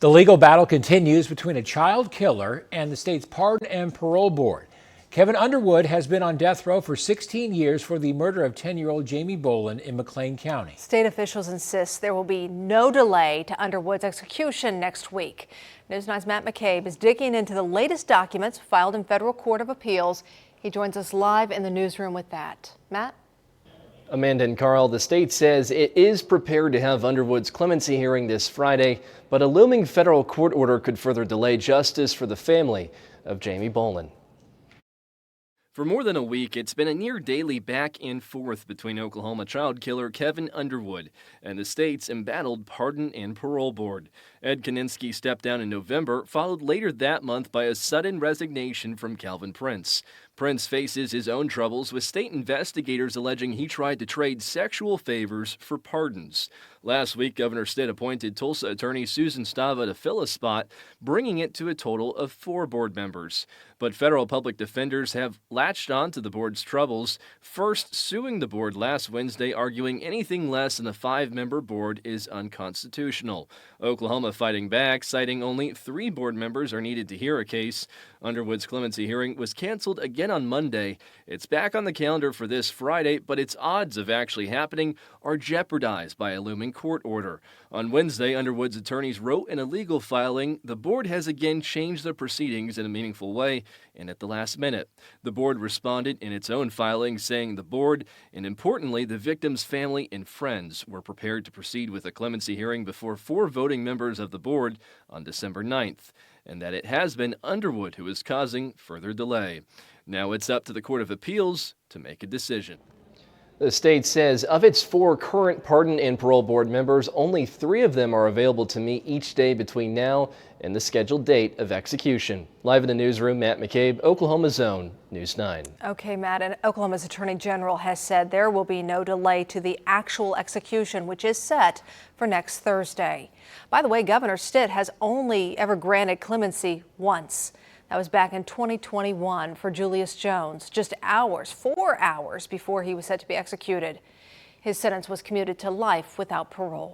The legal battle continues between a child killer and the state's Pardon and Parole Board. Kevin Underwood has been on death row for 16 years for the murder of 10-year-old Jamie Boland in McLean County. State officials insist there will be no delay to Underwood's execution next week. News 9's Matt McCabe is digging into the latest documents filed in federal court of appeals. He joins us live in the newsroom with that. Matt? Amanda and Carl, the state says it is prepared to have Underwood's clemency hearing this Friday, but a looming federal court order could further delay justice for the family of Jamie Boland. For more than a week, it's been a near daily back and forth between Oklahoma child killer Kevin Underwood and the state's embattled Pardon and Parole Board. Ed Keninsky stepped down in November, followed later that month by a sudden resignation from Calvin Prince. Prince faces his own troubles, with state investigators alleging he tried to trade sexual favors for pardons. Last week, Governor Stitt appointed Tulsa attorney Susan Stava to fill a spot, bringing it to a total of 4 board members. But federal public defenders have latched on to the board's troubles, first suing the board last Wednesday, arguing anything less than a 5-member board is unconstitutional. Oklahoma fighting back, citing only 3 board members are needed to hear a case. Underwood's clemency hearing was canceled again on Monday. It's back on the calendar for this Friday, but its odds of actually happening are jeopardized by a looming court order. On Wednesday, Underwood's attorneys wrote in a legal filing, the board has again changed the proceedings in a meaningful way and at the last minute. The board responded in its own filing, saying the board, and importantly the victim's family and friends, were prepared to proceed with a clemency hearing before 4 voting members of the board on December 9th, and that it has been Underwood who is causing further delay. Now it's up to the Court of Appeals to make a decision. The state says of its 4 current Pardon and Parole Board members, only 3 of them are available to meet each day between now and the scheduled date of execution. Live in the newsroom, Matt McCabe, Oklahoma Zone, News 9. Okay, Matt, and Oklahoma's Attorney General has said there will be no delay to the actual execution, which is set for next Thursday. By the way, Governor Stitt has only ever granted clemency once. That was back in 2021 for Julius Jones, just 4 hours before he was set to be executed. His sentence was commuted to life without parole.